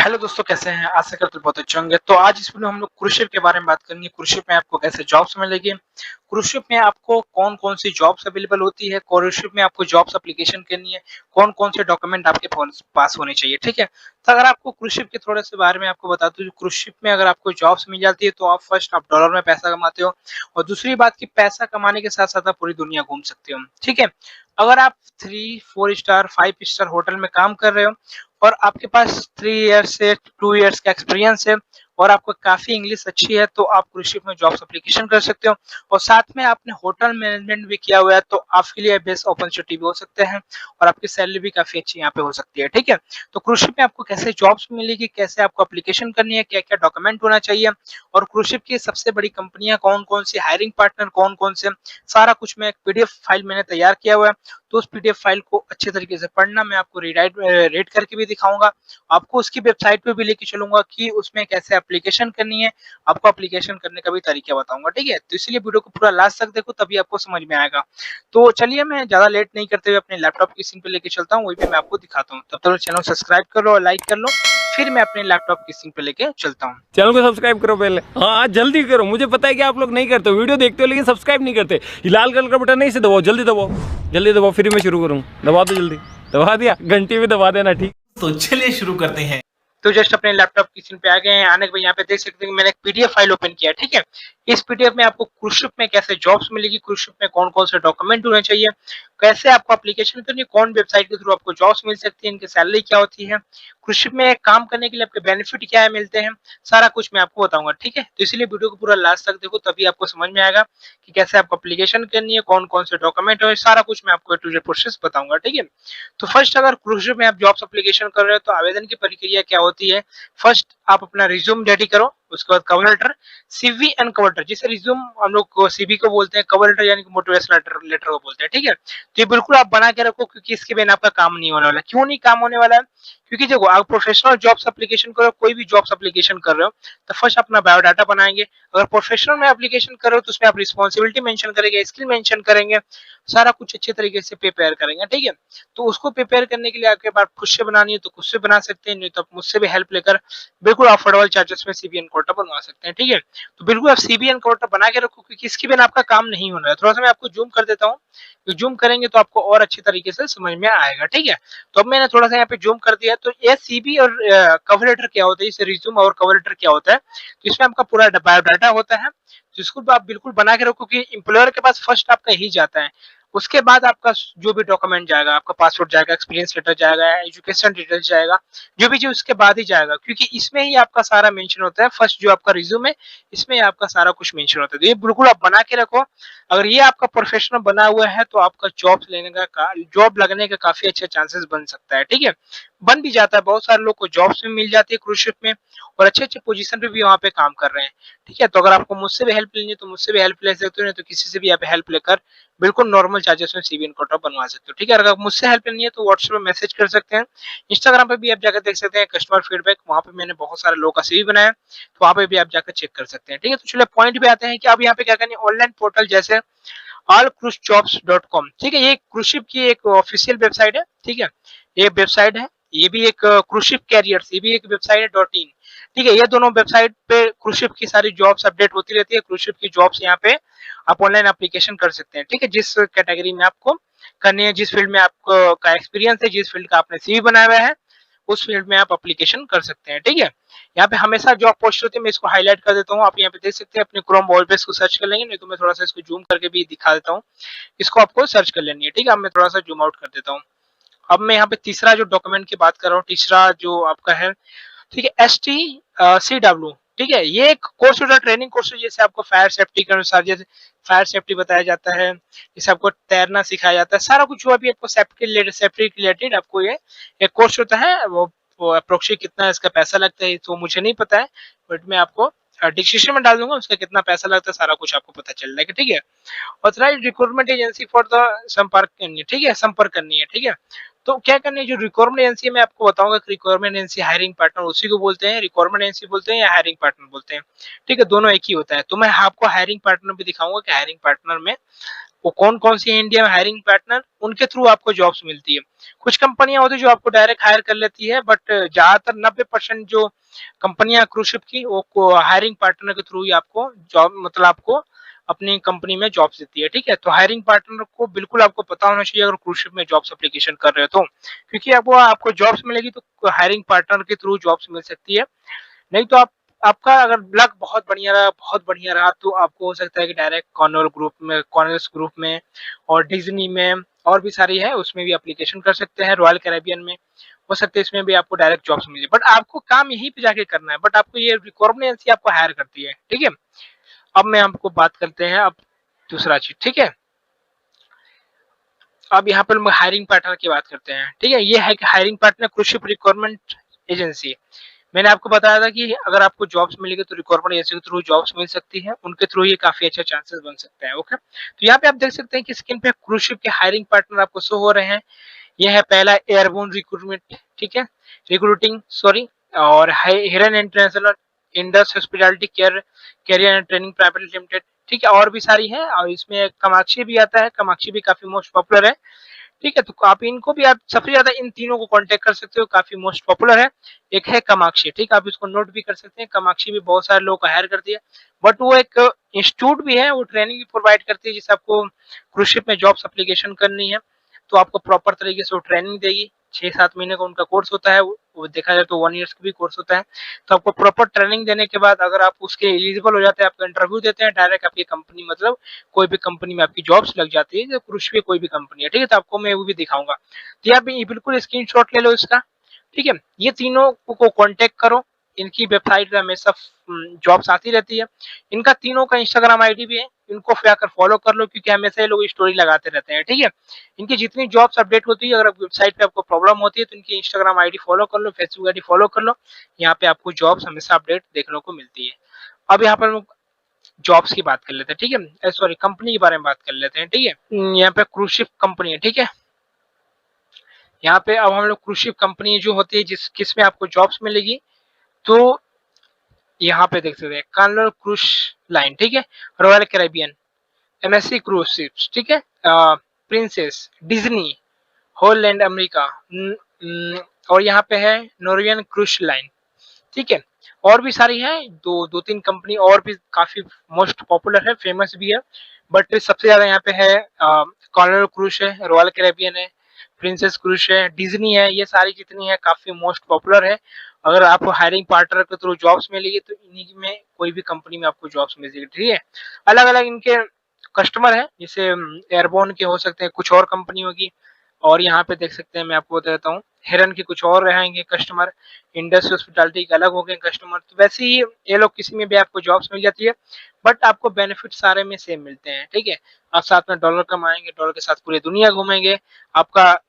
Hello दोस्तों, कैसे हैं? आशा करते हैं बहुत अच्छे होंगे। तो आज इस वीडियो में हम लोग क्रूज़ शिप के बारे में बात करेंगे। क्रूज़ शिप में आपको कैसे जॉब्स मिलेगी, क्रूज़ शिप में आपको कौन-कौन सी जॉब्स अवेलेबल होती है, क्रूज़ शिप में आपको जॉब्स एप्लीकेशन करनी है, कौन-कौन से डॉक्यूमेंट आपके पास होने चाहिए, ठीक है? तो अगर आपको क्रूज़ शिप के थोड़े से बारे में आपको बता दूँ, क्रूज़ शिप में अगर आपको जॉब्स मिल जाती है तो आप फर्स्ट आप डॉलर में पैसा कमाते हो और दूसरी बात कि पैसा कमाने के साथ-साथ आप पूरी दुनिया घूम सकते हो, ठीक है? अगर आप 3, 4 स्टार, 5 स्टार होटल में काम कर रहे हो और आपके पास 3 इयर्स से 2 इयर्स का एक्सपीरियंस है और आपको काफ़ी इंग्लिश अच्छी है, तो आप क्रूज़ शिप में जॉब्स एप्लीकेशन कर सकते हो और साथ में आपने होटल मैनेजमेंट भी किया हुआ है, तो आपके लिए बेस्ट अपॉर्चुनिटी भी हो सकते हैं और आपकी सैलरी भी काफ़ी अच्छी यहाँ पे हो सकती है, ठीक है? तो क्रूज़ शिप में आपको कैसे जॉब्स मिलेगी, कैसे आपको एप्लीकेशन करनी है, क्या-क्या डॉक्यूमेंट होना चाहिए और क्रूज़ शिप की सबसे बड़ी कंपनियाँ कौन-कौन सी, हायरिंग पार्टनर कौन-कौन से, सारा कुछ मैं एक पीडीएफ फाइल मैंने तैयार किया हुआ है। तो उस पीडीएफ फाइल को अच्छे तरीके से पढ़ना, मैं आपको रीड करके भी दिखाऊँगा। आपको उसकी वेबसाइट पे भी लेके चलूँगा कि उसमें कैसे एप्लीकेशन करनी है, आपको एप्लीकेशन करने का भी तरीका बताऊँगा, ठीक है? तो इसीलिए वीडियो को पूरा लास्ट तक देखो तभी आपको समझ में आएगा। तो चलिए मैं ज़्यादा लेट नहीं करते हुए अपने लैपटॉप की स्क्रीन पे लेके चलता हूँ, वहीं पे मैं आपको दिखाता हूँ। तब तक चैनल सब्सक्राइब कर लो और लाइक कर लो, फिर मैं अपने लैपटॉप की स्क्रीन पे लेके चलता हूँ। चैनल को सब्सक्राइब करो पहले। हाँ जल्दी करो, मुझे पता है कि आप लोग नहीं करते हो, वीडियो देखते हो लेकिन सब्सक्राइब नहीं करते। ये लाल कलर का बटन नहीं से दबाओ, जल्दी दबाओ, जल्दी दबाओ, फिर मैं शुरू करूँ। दबा दो जल्दी, दबा दिया, घंटी भी दबा देना, ठीक। तो चलिए शुरू करते हैं। तो जस्ट अपने लैपटॉप की स्क्रीन पे आ गए हैं। आने के बाद यहाँ पे देख सकते हैं कि मैंने एक पीडीएफ फाइल ओपन किया है, ठीक है? इस पीडीएफ में आपको क्रूज़ शिप में कैसे जॉब्स मिलेगी, क्रूज़ शिप में कौन-कौन से डॉक्यूमेंट होने चाहिए, कैसे आपको एप्लीकेशन करनी है, कौन वेबसाइट के थ्रू आपको जॉब्स मिल सकती है, इनकी सैलरी क्या होती है, क्रूज़ शिप में काम करने के लिए आपके बेनिफिट क्या है मिलते हैं, सारा कुछ मैं आपको बताऊँगा, ठीक है? तो इसीलिए वीडियो को पूरा लास्ट तक देखो तभी आपको समझ में आएगा कि कैसे आपको एप्लीकेशन करनी है, कौन-कौन से डॉक्यूमेंट है, सारा कुछ मैं आपको ए टू जेड प्रोसेस बताऊँगा, ठीक है? तो फर्स्ट अगर क्रूज़ शिप में आप जॉब्स एप्लीकेशन कर रहे हो तो आवेदन की प्रक्रिया क्या होती है? फर्स्ट आप अपना रिज्यूम रेडी करो, उसके बाद cover letter, CV and cover letter. जैसे रिज्यूम हम लोग को सीवी को बोलते हैं, कवर लेटर यानी कि मोटिवेशनल लेटर लेटर को बोलते हैं, ठीक है? तो ये बिल्कुल आप बना के रखो क्योंकि इसके बिना आपका काम नहीं होने वाला है। क्यों नहीं काम होने वाला है? क्योंकि देखो आप प्रोफेशनल जॉब्स एप्लीकेशन करो, कोई भी जॉब्स एप्लीकेशन कर रहे हो, तो फर्स्ट अपना बायोडाटा बनाएँगे। अगर प्रोफेशनल में एप्लीकेशन कर रहे हो तो उसमें आप रिस्पॉन्सिबिलिटी मेंशन करेंगे, स्किल मेंशन करेंगे, सारा कुछ अच्छे तरीके से प्रिपेयर करेंगे, ठीक है? तो उसको प्रिपेयर करने के लिए आपके पास खुद से बनानी है तो खुद से बना सकते हैं, नहीं तो आप मुझसे भी हेल्प लेकर बिल्कुल अफोर्डेबल चार्जेस में सीबीएन कोटा बनवा सकते हैं, ठीक है? तो बिल्कुल आप सीबीएन कोटा बना के रखो क्योंकि इसके बिना आपका काम नहीं होना है। थोड़ा-सा मैं आपको ज़ूम कर देता हूँ, तो ज़ूम करेंगे तो आपको और अच्छे तरीके से समझ में आएगा, ठीक है? तो अब मैंने थोड़ा-सा यहाँ पे ज़ूम कर दिया तो ये सीवी और कवर लेटर क्या होता है, जैसे रिज्यूम और कवर लेटर क्या होता है, तो इसमें आपका पूरा बायोडाटा होता है, जिसको आप बिल्कुल बना के रखो कि एम्प्लॉयर के पास फर्स्ट आपका यही जाता है। उसके बाद आपका जो भी डॉक्यूमेंट जाएगा, आपका पासपोर्ट जाएगा, एक्सपीरियंस लेटर जाएगा, एजुकेशन डिटेल्स जाएगा, जो भी चीज़ उसके बाद ही जाएगा क्योंकि इसमें ही आपका सारा मेंशन होता है। फर्स्ट जो आपका रिज्यूम है, इसमें ही आपका सारा कुछ मेंशन होता है। तो ये बिल्कुल आप बना के रखो। अगर ये आपका प्रोफेशनल बना हुआ है तो आपका जॉब लगने का काफ़ी अच्छा चांसेस बन सकता है, ठीक है? बन भी जाता है, बहुत सारे लोग को जॉब्स भी मिल जाती है क्रूज़ शिप में और अच्छे-अच्छे पोज़ीशन पे भी वहाँ पे काम कर रहे हैं, ठीक है? तो अगर आपको मुझसे भी हेल्प लेनी है तो मुझसे भी हेल्प ले सकते हो, नहीं तो किसी से भी आप हेल्प लेकर बिल्कुल नॉर्मल चार्जेस में सीवी इनकोटा बनवा सकते हो, ठीक है? अगर मुझसे हेल्प लेनी है तो व्हाट्सएप में मैसेज कर सकते हैं। इंस्टाग्राम पे भी आप जाकर देख सकते हैं कस्टमर फीडबैक, वहाँ पे मैंने बहुत सारे लोगों का सीवी बनाया है, तो वहाँ पे भी आप जाकर चेक कर सकते हैं, ठीक है? तो चलिए पॉइंट पे आते हैं कि अब यहाँ पे क्या करनी है, ऑनलाइन पोर्टल जैसे allcruisejobs.com, ठीक है? ये क्रूज़ शिप की एक ऑफिशियल वेबसाइट है, ठीक है? ये वेबसाइट है, ये भी एक क्रूज़ शिप कैरियर्स, ये भी एक वेबसाइट है डॉट इन, ठीक है? ये दोनों वेबसाइट पे क्रूज़ शिप की सारी जॉब्स अपडेट होती रहती है। क्रूज़ शिप की जॉब्स यहाँ पे आप ऑनलाइन एप्लीकेशन कर सकते हैं, ठीक है? जिस कैटेगरी में आपको करनी है, जिस फील्ड में आपको का एक्सपीरियंस है, जिस फील्ड का आपने सीवी बनाया हुआ है, उस फील्ड में आप एप्लीकेशन कर सकते हैं, ठीक है? यहाँ पे हमेशा जॉब पोस्ट होती है, मैं इसको हाइलाइट कर देता हूँ। आप यहाँ पे देख सकते हैं, अपने क्रोम ब्राउज़र पे इसको सर्च कर लेंगे, नहीं तो मैं थोड़ा-सा इसको ज़ूम करके भी दिखा देता हूँ। इसको आपको सर्च कर लेनी है, ठीक है? अब मैं थोड़ा-सा ज़ूम आउट कर देता हूँ। अब मैं यहाँ पे तीसरा जो डॉक्यूमेंट की बात कर रहा हूँ, तीसरा जो आपका है, ठीक है, STCW, ठीक है? ये एक कोर्स होता है, ट्रेनिंग कोर्स है, जैसे आपको फायर सेफ्टी के अनुसार जैसे फायर सेफ्टी बताया जाता है, जैसे आपको तैरना सिखाया जाता है, सारा कुछ जो अभी आपको सेफ्टी रिलेटेड आपको ये एक कोर्स होता है, वो अप्रोक्सी कितना इसका पैसा लगता है तो मुझे नहीं पता है, बट मैं आपको डिस्क्रिप्शन में डाल दूँगा, उसका कितना पैसा लगता है सारा कुछ आपको पता चल जाएगा, ठीक है? Authorised recruitment agency for the संपर्क करनी है, ठीक है? संपर्क करनी है, ठीक है? तो क्या करना है, जो रिक्वायरमेंट एजेंसी है मैं आपको बताऊंगा कि रिक्वायरमेंट एजेंसी हायरिंग पार्टनर उसी को बोलते हैं, रिक्वायरमेंट एजेंसी बोलते हैं या हायरिंग पार्टनर बोलते हैं, ठीक है? दोनों एक ही होता है। तो मैं आपको हायरिंग पार्टनर भी दिखाऊंगा कि हायरिंग पार्टनर में वो कौन कौन सी है इंडिया में हायरिंग पार्टनर, उनके थ्रू आपको जॉब्स मिलती है। कुछ कंपनियां होती है जो आपको डायरेक्ट हायर कर लेती है, बट ज्यादातर 90% जो कंपनियां क्रूज शिप की वो हायरिंग पार्टनर के थ्रू ही आपको जॉब, मतलब आपको अपनी कंपनी में जॉब्स देती है। ठीक है, तो हायरिंग पार्टनर को बिल्कुल आपको पता होना चाहिए अगर क्रूज शिप में जॉब्स एप्लीकेशन कर रहे हो तो, क्योंकि आपको जॉब्स मिलेगी तो हायरिंग पार्टनर के थ्रू जॉब्स मिल सकती है। नहीं तो आपका अगर लक बहुत बढ़िया रहा तो आपको हो सकता है कि डायरेक्ट कॉर्नवेल्स ग्रुप में और डिज्नी में और भी सारी है उसमें भी एप्लीकेशन कर सकते हैं, रॉयल कैरेबियन में हो सकता है, इसमें भी आपको डायरेक्ट जॉब्स मिले, बट आपको काम यहीं पे जाके करना है, बट आपको ये रिक्वायरमेंट एजेंसी आपको हायर करती है। ठीक है, अब मैं आपको बात करते हैं अब दूसरा चीज। ठीक है, अब यहाँ पर हायरिंग पार्टनर की बात करते हैं। ठीक है, ये है कि hiring partner cruise ship requirement agency. मैंने आपको बताया था कि अगर आपको जॉब्स मिलेगी तो रिक्वायरमेंट एजेंसी के थ्रू जॉब्स मिल सकती है, उनके थ्रू ये काफी अच्छा चांसेस बन सकते हैं। ओके, तो यहाँ पे आप देख सकते हैं कि स्क्रीन पे क्रूज शिप के हायरिंग पार्टनर आपको शो हो रहे हैं। यह है पहला एयरबोर्न रिक्रूटमेंट, ठीक है, रिक्रूटिंग सॉरी, और हिरन international, Indus hospitality care career and training private limited. ठीक है, और भी सारी है, और इसमें कामाक्षी भी आता है, कामाक्षी भी काफी मोस्ट पॉपुलर है। ठीक है, तो आप इनको भी, आप सबसे ज्यादा इन तीनों को कांटेक्ट कर सकते हो, काफी मोस्ट पॉपुलर है। एक है कामाक्षी, ठीक है, आप इसको नोट भी कर सकते हैं, कामाक्षी भी बहुत सारे लोग को हायर करती है, बट वो एक इंस्टीट्यूट भी है, वो ट्रेनिंग भी प्रोवाइड करती है, जिससे आपको क्रूज शिप में जॉब्स एप्लीकेशन करनी है तो आपको प्रॉपर तरीके से वो ट्रेनिंग देगी। 6-7 महीने का उनका कोर्स होता है, वो देखा जाए तो 1 ईयर्स का भी कोर्स होता है। तो आपको प्रॉपर ट्रेनिंग देने के बाद अगर आप उसके एलिजिबल हो जाते हैं, आपका इंटरव्यू देते हैं, डायरेक्ट आपकी कंपनी, मतलब कोई भी कंपनी में आपकी जॉब्स लग जाती है, जो क्रूज पे कोई भी कंपनी है। ठीक है, तो आपको मैं वो भी दिखाऊंगा, तो आप बिल्कुल स्क्रीनशॉट ले लो इसका। ठीक है, ये तीनों को कांटेक्ट करो, इनकी वेबसाइट पे हमेशा जॉब्स आती रहती है। इनका तीनों का इंस्टाग्राम आईडी भी है, इनको जाकर फॉलो कर लो, क्योंकि हमेशा ये लोग स्टोरी लगाते रहते हैं। ठीक है, इनकी जितनी जॉब्स अपडेट होती है, अगर वेबसाइट पे आपको प्रॉब्लम होती है तो इनकी इंस्टाग्राम आईडी फॉलो कर लो, फेसबुक आईडी फॉलो कर लो, यहाँ पे आपको जॉब्स हमेशा अपडेट देखने को मिलती है। अब यहाँ पर जॉब्स की बात कर लेते हैं। ठीक है, सॉरी, कंपनी के बारे में बात कर लेते हैं। ठीक है, यहाँ पे क्रूज शिप कंपनी है। ठीक है, यहाँ पे अब हम लोग क्रूज शिप कंपनी जो होती है किसमें आपको जॉब्स मिलेगी, तो यहाँ पे देख सकते हैं कार्निवल क्रूज लाइन, ठीक है, royal Caribbean, MSc cruise ships, ठीक है, प्रिंसेस, डिज्नी, होलैंड अमेरिका, और यहाँ पे है नॉर्वेजियन क्रूज लाइन। ठीक है, और भी सारी है, दो तीन कंपनी और भी काफी मोस्ट पॉपुलर है, फेमस भी है, बट सबसे ज्यादा यहाँ पे है कार्निवल क्रूज है, रॉयल कैरेबियन है, प्रिंसेस क्रूज है, डिज्नी है, ये सारी जितनी है काफी मोस्ट पॉपुलर है। अगर आपको हायरिंग पार्टनर के थ्रू जॉब्स मिलेगी तो इन्हीं में कोई भी कंपनी में आपको जॉब्स मिलेगी। ठीक है, अलग अलग इनके कस्टमर है, जैसे एयरबोर्न के हो सकते हैं, कुछ और कंपनियों की, और यहाँ पे देख सकते हैं, मैं आपको बता देता हूँ, हिरन के कुछ और रहेंगे कस्टमर, इंडस हॉस्पिटैलिटी के अलग हो गए कस्टमर। तो वैसे ही ये लोग किसी में भी आपको जॉब्स मिल जाती है, बट आपको बेनिफिट सारे में सेम मिलते हैं। ठीक है, आप साथ में डॉलर कमाएंगे, डॉलर के साथ पूरी दुनिया घूमेंगे, आपका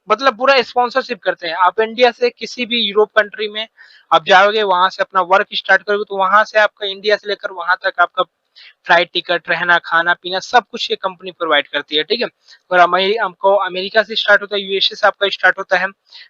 मतलब पूरा स्पॉन्सरशिप करते हैं। आप इंडिया से किसी भी यूरोप कंट्री में आप जाओगे, वहां से अपना वर्क स्टार्ट करोगे, तो वहां से आपका इंडिया से लेकर वहां तक आपका फ्लाइट टिकट, रहना, खाना पीना, सब कुछ ये कंपनी प्रोवाइड करती है। ठीक है, और आपको अमेरिका से स्टार्ट होता है, यूएसए से आपका स्टार्ट होता है,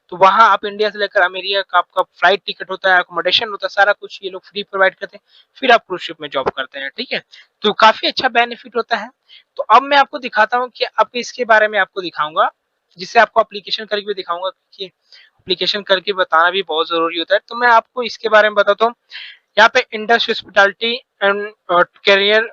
तो वहां आप इंडिया से लेकर अमेरिका का आपका फ्लाइट टिकट होता है, अकोमोडेशन होता है, सारा कुछ ये लोग फ्री प्रोवाइड करते हैं, फिर आप क्रूज शिप में जॉब करते हैं। ठीक है, तो काफी अच्छा बेनिफिट होता है। तो अब मैं आपको दिखाता हूँ कि अब इसके बारे में आपको दिखाऊंगा, जिससे आपको एप्लीकेशन करके भी दिखाऊंगा, कि एप्लीकेशन करके बताना भी बहुत जरूरी होता है। तो मैं आपको इसके बारे में बताता हूँ। यहाँ पे Indus hospitality and career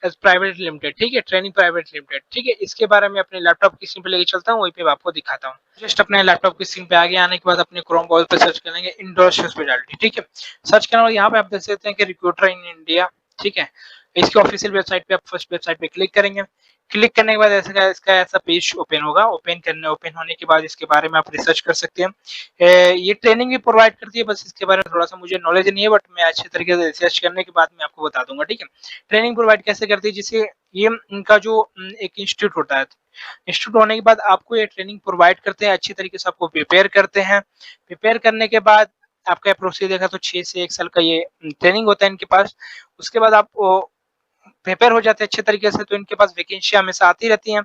edge private limited, ठीक है, ट्रेनिंग प्राइवेट लिमिटेड। ठीक है, इसके बारे में अपने लैपटॉप की स्क्रीन पे लेके चलता हूँ, वहीं पे आपको दिखाता हूँ। जस्ट अपने लैपटॉप की स्क्रीन पे आगे आने के बाद अपने क्रोम ब्राउज़र पे सर्च करेंगे इंडस हॉस्पिटैलिटी। ठीक है, सर्च करने और यहाँ पे आप देख सकते हैं कि रिक्रूटर इन इंडिया। ठीक है, इसकी ऑफिशियल वेबसाइट पे आप फर्स्ट वेबसाइट पे क्लिक करेंगे। क्लिक करने के बाद इसका ऐसा पेज ओपन होगा। ओपन होने के बाद इसके बारे में आप रिसर्च कर सकते हैं। ये ट्रेनिंग भी प्रोवाइड करती है, बस इसके बारे में थोड़ा सा मुझे नॉलेज नहीं है, बट मैं अच्छे तरीके से रिसर्च करने के बाद मैं आपको बता दूंगा। ठीक है, ट्रेनिंग प्रोवाइड कैसे करती है, जिससे ये इनका जो एक इंस्टीट्यूट होता है, इंस्टीट्यूट होने के बाद आपको ये ट्रेनिंग प्रोवाइड करते हैं, अच्छी तरीके से आपको प्रिपेयर करते हैं। प्रिपेयर करने के बाद आपका प्रोसीजर देखा तो 6 से 1 साल का ये ट्रेनिंग होता है इनके पास। उसके बाद आप प्रिपेयर हो जाते हैं अच्छे तरीके से, तो इनके पास वैकेंसी हमेशा आती रहती हैं।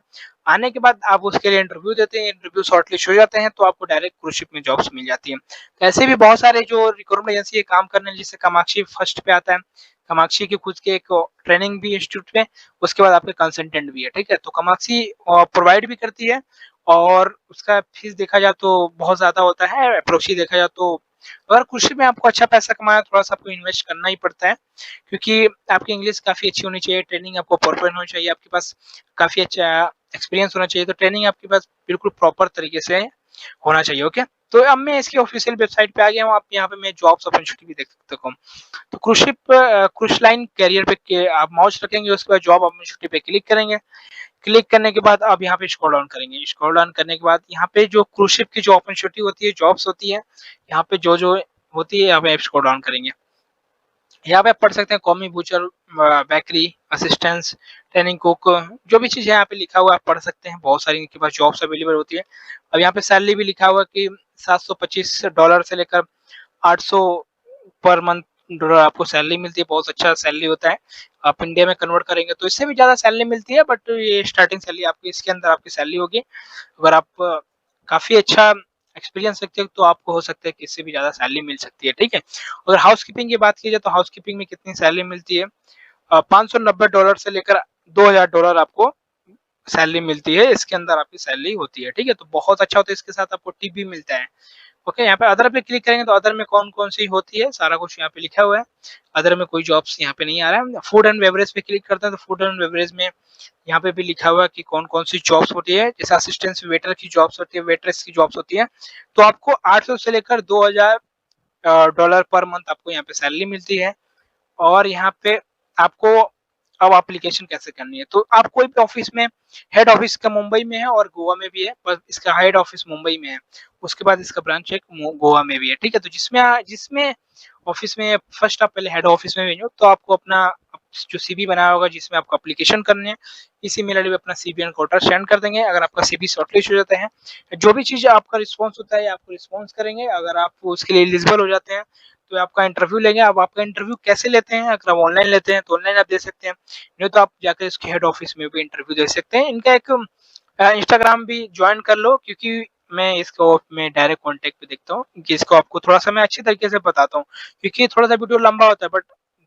आने के बाद आप उसके लिए इंटरव्यू देते हैं, इंटरव्यू शॉर्टलिस्ट हो जाते हैं तो आपको डायरेक्ट क्रूज शिप में जॉब्स मिल जाती है। तो ऐसे भी बहुत सारे जो रिक्रूटमेंट एजेंसी है काम करने, जैसे कामाक्षी फर्स्ट पे आता है, कामाक्षी की खुद के एक ट्रेनिंग भी इंस्टीट्यूट में, उसके बाद आपके कंसल्टेंट भी है, ठीक है। तो कामाक्षी प्रोवाइड भी करती है और उसका फीस देखा जाए तो बहुत ज्यादा होता है, अप्रोक्सी देखा जाए तो अगर कृषि में आपको अच्छा पैसा कमाना, थोड़ा सा आपको इन्वेस्ट करना ही पड़ता है, क्योंकि आपकी इंग्लिश काफी अच्छी होनी चाहिए, ट्रेनिंग आपको परफेक्ट होनी चाहिए, आपके पास काफी अच्छा एक्सपीरियंस होना चाहिए, तो ट्रेनिंग आपके पास बिल्कुल प्रॉपर तरीके से होना चाहिए। ओके, तो अब मैं इसकी ऑफिशियल वेबसाइट पे आ गया हूँ, आप यहाँ पे मैं जॉब्स अपॉर्चुनिटी भी देख सकते हो। तो क्रूज लाइन कैरियर पे आप माउस रखेंगे, उसके बाद जॉब अपॉर्चुनिटी पे क्लिक करेंगे। क्लिक करने के बाद आप यहाँ पे स्क्रॉल डाउन करेंगे, स्क्रॉल डाउन करने के बाद यहाँ पे जो क्रूज शिप की जो अपॉर्चुनिटी होती है, जॉब्स होती है, यहाँ पे जो जो होती है यहाँ पे स्क्रॉल डाउन करेंगे। यहाँ पे आप पढ़ सकते हैं commis butcher, bakery assistance, training cook, जो भी चीज यहाँ पे लिखा हुआ है आप पढ़ सकते हैं, बहुत सारी इनके पास जॉब्स अवेलेबल होती है। अब यहाँ पे सैलरी भी लिखा हुआ है कि $725 से लेकर 800 पर मंथ डॉलर आपको सैलरी मिलती है, बहुत अच्छा सैलरी होता है। आप इंडिया में कन्वर्ट करेंगे तो इससे भी ज्यादा सैलरी मिलती है, बट ये स्टार्टिंग सैलरी आपकी इसके अंदर आपकी सैलरी होगी। अगर आप काफी अच्छा एक्सपीरियंस रखते हो तो आपको हो सकता है कि इससे भी ज्यादा सैलरी मिल सकती है, ठीक है। अगर हाउस कीपिंग की बात की जाए तो हाउस कीपिंग में कितनी सैलरी मिलती है, $590 से लेकर $2000 आपको सैलरी मिलती है, इसके अंदर आपकी सैलरी होती है, ठीक है। तो बहुत अच्छा होता है, इसके साथ आपको टिप भी मिलता है। ओके, यहाँ पे अदर पे क्लिक करेंगे तो अदर में कौन कौन सी होती है सारा कुछ यहाँ पे लिखा हुआ है। अदर में कोई जॉब्स यहाँ पे नहीं आ रहा है। फूड एंड बेवरेज पे क्लिक करते हैं तो फूड एंड बेवरेज में यहाँ पे भी लिखा हुआ है कि कौन कौन सी जॉब्स होती है, जैसे असिस्टेंट वेटर की जॉब्स होती है, वेटरेस की जॉब्स होती है। तो आपको 800 से लेकर $2000 पर मंथ आपको यहाँ पे सैलरी मिलती है। और यहाँ पे आपको अब एप्लीकेशन कैसे करनी है, तो आप कोई भी ऑफिस में, हेड ऑफिस का मुंबई में है और गोवा में भी है, पर इसका हेड ऑफिस मुंबई में है, उसके बाद इसका ब्रांच एक गोवा में भी है, ठीक है। तो जिसमें जिसमें ऑफिस में फर्स्ट आप पहले हेड ऑफिस में भेजो तो आपको अपना जो सीवी बनाया होगा जिसमें आपको एप्लीकेशन करने हैं, इसी मेल आईडी पे अपना सीवी एंड कोटा सेंड कर देंगे। अगर आपका सीवी शॉर्टलिस्ट हो जाता है, जो भी चीज आपका रिस्पॉन्स होता है आपको रिस्पॉन्स करेंगे। अगर आप उसके लिए एलिजिबल हो जाते हैं तो आपका इंटरव्यू लेंगे। अब आपका इंटरव्यू कैसे लेते हैं, अगर आप ऑनलाइन लेते हैं तो ऑनलाइन आप दे सकते हैं, नहीं तो आप जाकर इसके हेड ऑफिस में भी इंटरव्यू दे सकते हैं। इनका एक इंस्टाग्राम भी ज्वाइन कर लो, क्योंकि मैं इसको मैं डायरेक्ट कांटेक्ट पे देखता हूँ कि इसको आपको थोड़ा सा मैं अच्छी तरीके से बताता हूँ, क्योंकि थोड़ा सा वीडियो लंबा होता है, बट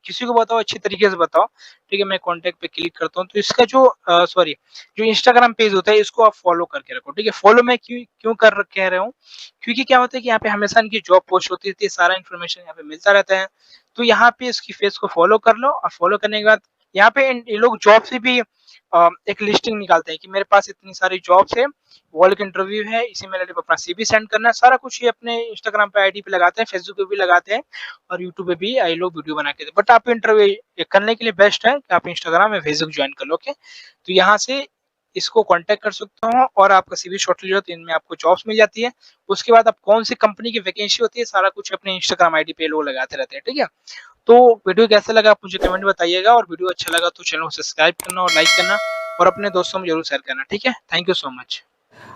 किसी को बताओ अच्छी तरीके से बताओ, ठीक है। मैं कांटेक्ट पे क्लिक करता हूँ तो इसका जो सॉरी जो इंस्टाग्राम पेज होता है इसको आप फॉलो करके रखो, ठीक है। फॉलो मैं क्यों क्यों कर कह रहा हूँ, क्योंकि क्या होता है कि यहाँ पे हमेशा इनकी जॉब पोस्ट होती है, सारा इन्फॉर्मेशन यहाँ पे मिलता रहता है। तो यहाँ पे इसकी फेस को फॉलो कर लो, और फॉलो करने के बाद यहाँ पे ये लोग जॉब से भी एक लिस्टिंग निकालते हैं कि मेरे पास इतनी सारी जॉब्स है, वर्क इंटरव्यू है, इसी मेल आईडी पे अपना सीवी सेंड करना है, सारा कुछ ये अपने इंस्टाग्राम पे आईडी पे लगाते हैं, फेसबुक पे भी लगाते हैं और यूट्यूब पे भी ये लोग वीडियो बना के। बट आप इंटरव्यू करने के लिए बेस्ट है कि आप इंस्टाग्राम में फेसबुक ज्वाइन कर लो, ओके। तो यहाँ से इसको कांटेक्ट कर सकते हो और आपका सीवी शॉर्टलिस्ट होता है, इनमें आपको जॉब्स मिल जाती है। उसके बाद आप कौन सी कंपनी की वैकेंसी होती है सारा कुछ अपने इंस्टाग्राम आईडी पे लोग लगाते रहते हैं, ठीक है। तो वीडियो कैसा लगा आप मुझे कमेंट बताइएगा, और वीडियो अच्छा लगा तो चैनल को सब्सक्राइब करना और लाइक करना और अपने दोस्तों में जरूर शेयर करना, ठीक है। Thank you so much.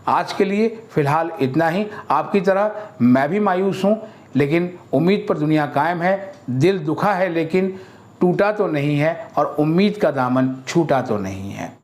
आज के लिए फिलहाल इतना ही। आपकी तरह मैं भी मायूस हूँ, लेकिन उम्मीद पर दुनिया कायम है। दिल दुखा है लेकिन टूटा तो नहीं है, और उम्मीद का दामन छूटा तो नहीं है।